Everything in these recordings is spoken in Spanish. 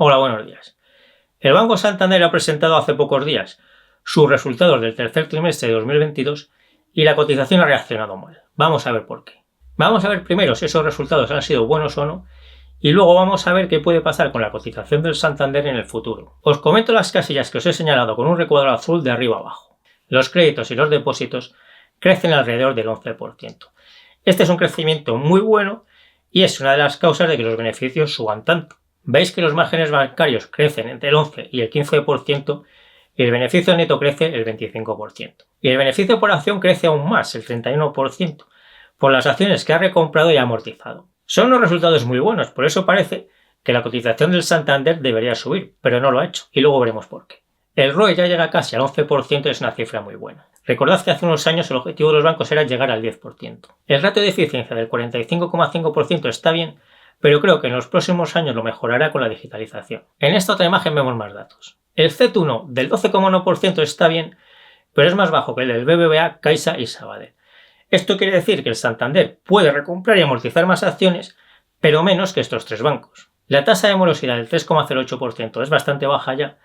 Hola, buenos días. El Banco Santander ha presentado hace pocos días sus resultados del tercer trimestre de 2022 y la cotización ha reaccionado mal. Vamos a ver por qué. Vamos a ver primero si esos resultados han sido buenos o no y luego vamos a ver qué puede pasar con la cotización del Santander en el futuro. Os comento las casillas que os he señalado con un recuadro azul de arriba abajo. Los créditos y los depósitos crecen alrededor del 11%. Este es un crecimiento muy bueno y es una de las causas de que los beneficios suban tanto. Veis que los márgenes bancarios crecen entre el 11 y el 15% y el beneficio neto crece el 25%. Y el beneficio por acción crece aún más, el 31%, por las acciones que ha recomprado y amortizado. Son unos resultados muy buenos, por eso parece que la cotización del Santander debería subir, pero no lo ha hecho, y luego veremos por qué. El ROE ya llega casi al 11% y es una cifra muy buena. Recordad que hace unos años el objetivo de los bancos era llegar al 10%. El ratio de eficiencia del 45,5% está bien, pero creo que en los próximos años lo mejorará con la digitalización. En esta otra imagen vemos más datos. El CET1 del 12,1% está bien, pero es más bajo que el del BBVA, Caixa y Sabadell. Esto quiere decir que el Santander puede recomprar y amortizar más acciones, pero menos que estos tres bancos. La tasa de morosidad del 3,08% es bastante baja ya,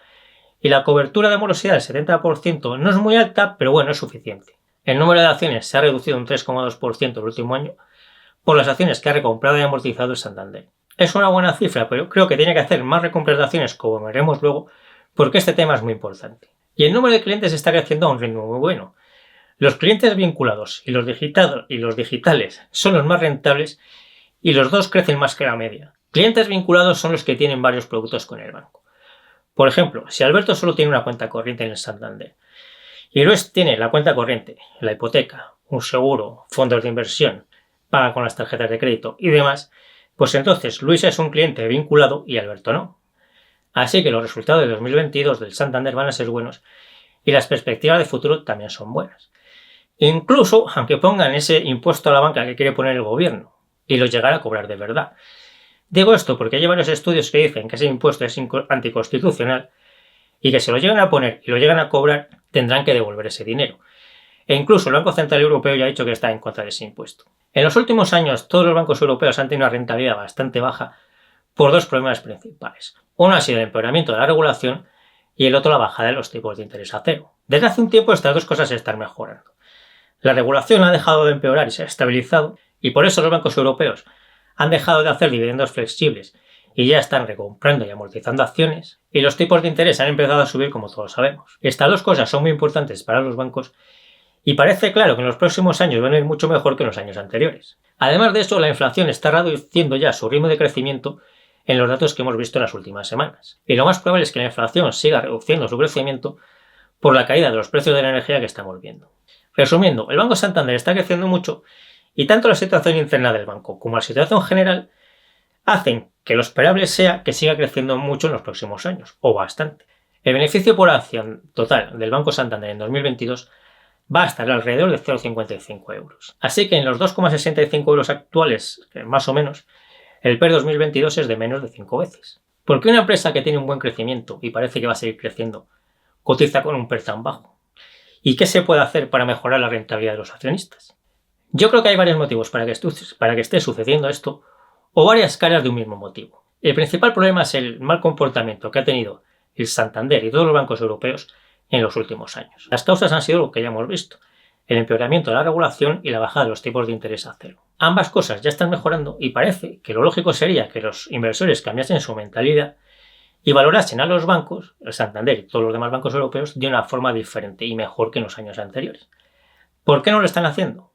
y la cobertura de morosidad del 70% no es muy alta, pero bueno, es suficiente. El número de acciones se ha reducido un 3,2% el último año, por las acciones que ha recomprado y amortizado el Santander. Es una buena cifra, pero creo que tiene que hacer más recompras de acciones, como veremos luego, porque este tema es muy importante. Y el número de clientes está creciendo a un ritmo muy bueno. Los clientes vinculados y los digitales son los más rentables y los dos crecen más que la media. Clientes vinculados son los que tienen varios productos con el banco. Por ejemplo, si Alberto solo tiene una cuenta corriente en el Santander y Luis tiene la cuenta corriente, la hipoteca, un seguro, fondos de inversión, paga con las tarjetas de crédito y demás, pues entonces Luis es un cliente vinculado y Alberto no. Así que los resultados de 2022 del Santander van a ser buenos y las perspectivas de futuro también son buenas. Incluso aunque pongan ese impuesto a la banca que quiere poner el gobierno y lo llegara a cobrar de verdad. Digo esto porque hay varios estudios que dicen que ese impuesto es anticonstitucional y que si lo llegan a poner y lo llegan a cobrar tendrán que devolver ese dinero. E incluso el Banco Central Europeo ya ha dicho que está en contra de ese impuesto. En los últimos años todos los bancos europeos han tenido una rentabilidad bastante baja por dos problemas principales. Uno ha sido el empeoramiento de la regulación y el otro la bajada de los tipos de interés a cero. Desde hace un tiempo estas dos cosas se están mejorando. La regulación ha dejado de empeorar y se ha estabilizado y por eso los bancos europeos han dejado de hacer dividendos flexibles y ya están recomprando y amortizando acciones y los tipos de interés han empezado a subir como todos sabemos. Estas dos cosas son muy importantes para los bancos y parece claro que en los próximos años van a ir mucho mejor que en los años anteriores. Además de esto, la inflación está reduciendo ya su ritmo de crecimiento en los datos que hemos visto en las últimas semanas. Y lo más probable es que la inflación siga reduciendo su crecimiento por la caída de los precios de la energía que estamos viendo. Resumiendo, el Banco Santander está creciendo mucho y tanto la situación interna del banco como la situación general hacen que lo esperable sea que siga creciendo mucho en los próximos años, o bastante. El beneficio por acción total del Banco Santander en 2022 va a estar alrededor de 0,55 euros. Así que en los 2,65 euros actuales, más o menos, el PER 2022 es de menos de 5 veces. ¿Por qué una empresa que tiene un buen crecimiento y parece que va a seguir creciendo cotiza con un PER tan bajo? ¿Y qué se puede hacer para mejorar la rentabilidad de los accionistas? Yo creo que hay varios motivos para que esté sucediendo esto, o varias caras de un mismo motivo. El principal problema es el mal comportamiento que ha tenido el Santander y todos los bancos europeos en los últimos años. Las causas han sido lo que ya hemos visto, el empeoramiento de la regulación y la bajada de los tipos de interés a cero. Ambas cosas ya están mejorando y parece que lo lógico sería que los inversores cambiasen su mentalidad y valorasen a los bancos, el Santander y todos los demás bancos europeos, de una forma diferente y mejor que en los años anteriores. ¿Por qué no lo están haciendo?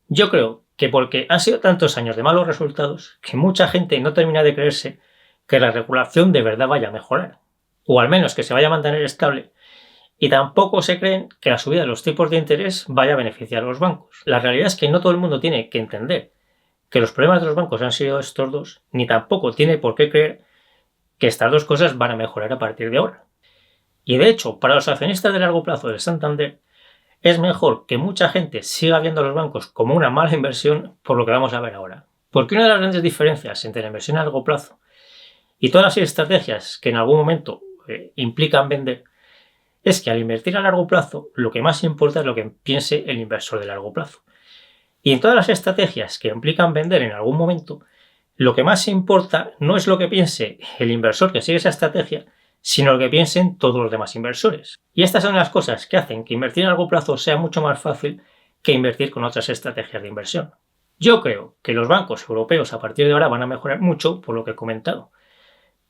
Yo creo que porque han sido tantos años de malos resultados que mucha gente no termina de creerse que la regulación de verdad vaya a mejorar, o al menos que se vaya a mantener estable, y tampoco se creen que la subida de los tipos de interés vaya a beneficiar a los bancos. La realidad es que no todo el mundo tiene que entender que los problemas de los bancos han sido estos dos, ni tampoco tiene por qué creer que estas dos cosas van a mejorar a partir de ahora. Y de hecho, para los accionistas de largo plazo del Santander, es mejor que mucha gente siga viendo a los bancos como una mala inversión por lo que vamos a ver ahora. Porque una de las grandes diferencias entre la inversión a largo plazo y todas las estrategias que en algún momento implican vender es que al invertir a largo plazo lo que más importa es lo que piense el inversor de largo plazo. Y en todas las estrategias que implican vender en algún momento, Lo que más importa no es lo que piense el inversor que sigue esa estrategia, sino lo que piensen todos los demás inversores. Y estas son las cosas que hacen que invertir a largo plazo sea mucho más fácil que invertir con otras estrategias de inversión. Yo creo que los bancos europeos a partir de ahora van a mejorar mucho por lo que he comentado,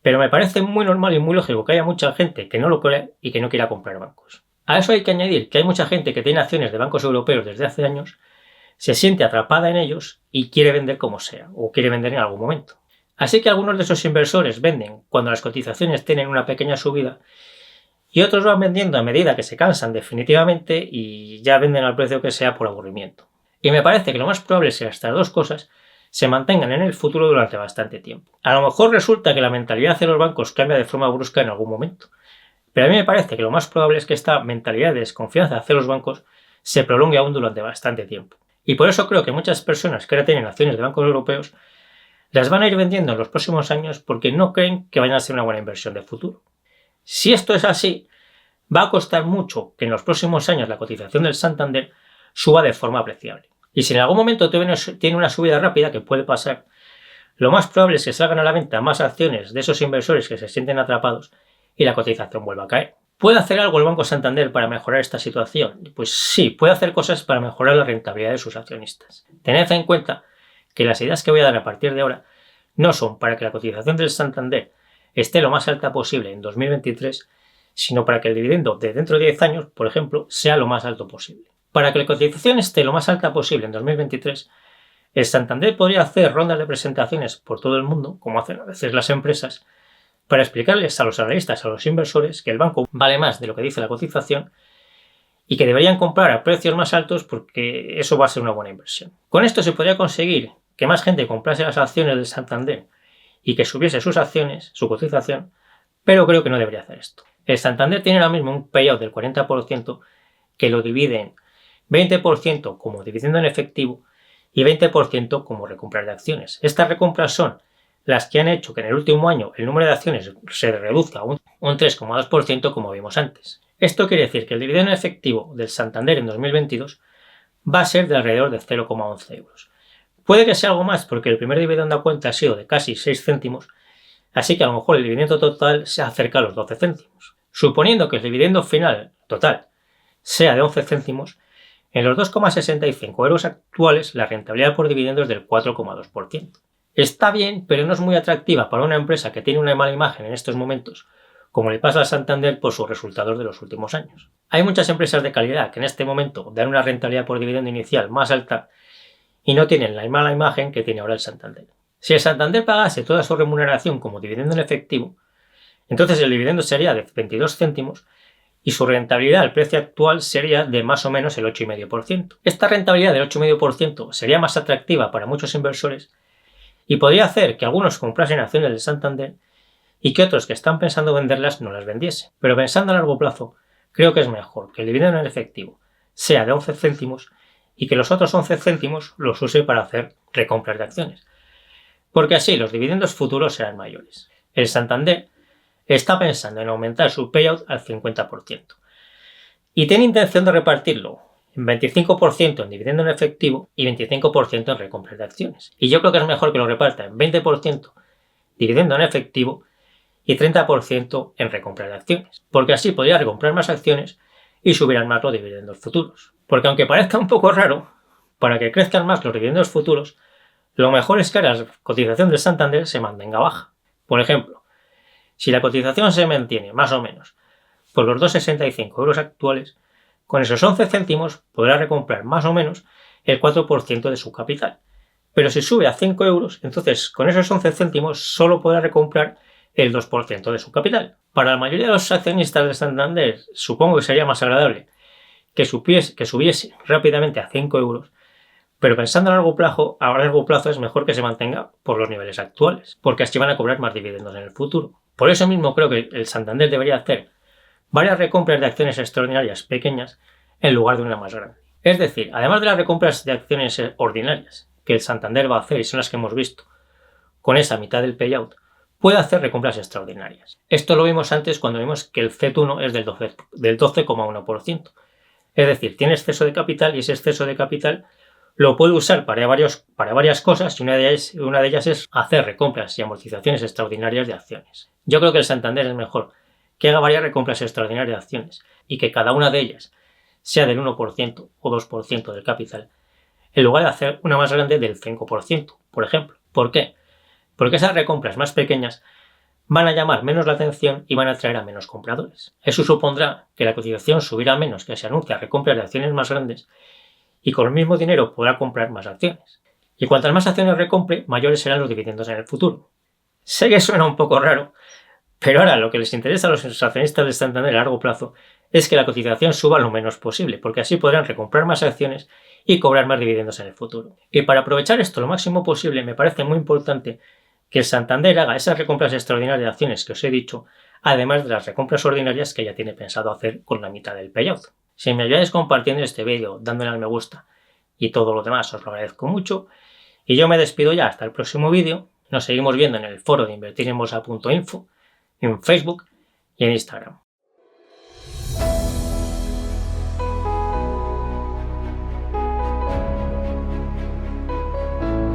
pero me parece muy normal y muy lógico que haya mucha gente que no lo crea y que no quiera comprar bancos. A eso hay que añadir que hay mucha gente que tiene acciones de bancos europeos desde hace años, se siente atrapada en ellos y quiere vender como sea, o quiere vender en algún momento. Así que algunos de esos inversores venden cuando las cotizaciones tienen una pequeña subida y otros van vendiendo a medida que se cansan definitivamente y ya venden al precio que sea por aburrimiento. Y me parece que lo más probable es que estas dos cosas se mantengan en el futuro durante bastante tiempo. A lo mejor resulta que la mentalidad de los bancos cambia de forma brusca en algún momento, pero a mí me parece que lo más probable es que esta mentalidad de desconfianza hacia los bancos se prolongue aún durante bastante tiempo. Y por eso creo que muchas personas que ahora tienen acciones de bancos europeos las van a ir vendiendo en los próximos años porque no creen que vayan a ser una buena inversión de futuro. Si esto es así, va a costar mucho que en los próximos años la cotización del Santander suba de forma apreciable. Y si en algún momento tiene una subida rápida, que puede pasar, lo más probable es que salgan a la venta más acciones de esos inversores que se sienten atrapados y la cotización vuelva a caer. ¿Puede hacer algo el Banco Santander para mejorar esta situación? Pues sí, puede hacer cosas para mejorar la rentabilidad de sus accionistas. Tened en cuenta que las ideas que voy a dar a partir de ahora no son para que la cotización del Santander esté lo más alta posible en 2023, sino para que el dividendo de dentro de 10 años, por ejemplo, sea lo más alto posible. Para que la cotización esté lo más alta posible en 2023, el Santander podría hacer rondas de presentaciones por todo el mundo, como hacen a veces las empresas, para explicarles a los analistas, a los inversores, que el banco vale más de lo que dice la cotización y que deberían comprar a precios más altos porque eso va a ser una buena inversión. Con esto se podría conseguir que más gente comprase las acciones del Santander y que subiese sus acciones, su cotización, pero creo que no debería hacer esto. El Santander tiene ahora mismo un payout del 40% que lo divide en 20% como dividendo en efectivo y 20% como recompras de acciones. Estas recompras son las que han hecho que en el último año el número de acciones se reduzca un 3,2% como vimos antes. Esto quiere decir que el dividendo efectivo del Santander en 2022 va a ser de alrededor de 0,11 euros. Puede que sea algo más porque el primer dividendo a cuenta ha sido de casi 6 céntimos, así que a lo mejor el dividendo total se acerca a los 12 céntimos. Suponiendo que el dividendo final total sea de 11 céntimos, en los 2,65 euros actuales la rentabilidad por dividendo es del 4,2%. Está bien, pero no es muy atractiva para una empresa que tiene una mala imagen en estos momentos, como le pasa a Santander por sus resultados de los últimos años. Hay muchas empresas de calidad que en este momento dan una rentabilidad por dividendo inicial más alta y no tienen la mala imagen que tiene ahora el Santander. Si el Santander pagase toda su remuneración como dividendo en efectivo, entonces el dividendo sería de 22 céntimos y su rentabilidad al precio actual sería de más o menos el 8,5%. Esta rentabilidad del 8,5% sería más atractiva para muchos inversores y podría hacer que algunos comprasen acciones del Santander y que otros que están pensando venderlas no las vendiesen. Pero pensando a largo plazo, creo que es mejor que el dividendo en efectivo sea de 11 céntimos y que los otros 11 céntimos los use para hacer recompras de acciones, porque así los dividendos futuros serán mayores. El Santander está pensando en aumentar su payout al 50% y tiene intención de repartirlo en 25% en dividendo en efectivo y 25% en recompras de acciones. Y yo creo que es mejor que lo reparta en 20% dividendo en efectivo y 30% en recompras de acciones, porque así podría recomprar más acciones y subirán más los dividendos futuros. Porque aunque parezca un poco raro, para que crezcan más los dividendos futuros, lo mejor es que la cotización del Santander se mantenga baja. Por ejemplo, si la cotización se mantiene más o menos por los 2,65 euros actuales, con esos 11 céntimos podrá recomprar más o menos el 4% de su capital. Pero si sube a 5 euros, entonces con esos 11 céntimos solo podrá recomprar el 2% de su capital. Para la mayoría de los accionistas de Santander, supongo que sería más agradable que subiese rápidamente a 5 euros, pero pensando a largo plazo es mejor que se mantenga por los niveles actuales, porque así van a cobrar más dividendos en el futuro. Por eso mismo creo que el Santander debería hacer varias recompras de acciones extraordinarias pequeñas en lugar de una más grande. Es decir, además de las recompras de acciones ordinarias que el Santander va a hacer y son las que hemos visto con esa mitad del payout, puede hacer recompras extraordinarias. Esto lo vimos antes cuando vimos que el CET1 es del 12,1%. Es decir, tiene exceso de capital y ese exceso de capital lo puede usar para varias cosas y una de ellas es hacer recompras y amortizaciones extraordinarias de acciones. Yo creo que el Santander es mejor que haga varias recompras extraordinarias de acciones y que cada una de ellas sea del 1% o 2% del capital, en lugar de hacer una más grande del 5%, por ejemplo. ¿Por qué? Porque esas recompras más pequeñas van a llamar menos la atención y van a atraer a menos compradores. Eso supondrá que la cotización subirá menos que se anuncia recompras de acciones más grandes y con el mismo dinero podrá comprar más acciones. Y cuantas más acciones recompre, mayores serán los dividendos en el futuro. Sé que suena un poco raro, pero ahora lo que les interesa a los accionistas de Santander a largo plazo es que la cotización suba lo menos posible, porque así podrán recomprar más acciones y cobrar más dividendos en el futuro. Y para aprovechar esto lo máximo posible, me parece muy importante que el Santander haga esas recompras extraordinarias de acciones que os he dicho, además de las recompras ordinarias que ya tiene pensado hacer con la mitad del payout. Si me ayudáis compartiendo este vídeo, dándole al me gusta y todo lo demás, os lo agradezco mucho. Y yo me despido ya hasta el próximo vídeo. Nos seguimos viendo en el foro de invertirenbolsa.info, en Facebook y en Instagram.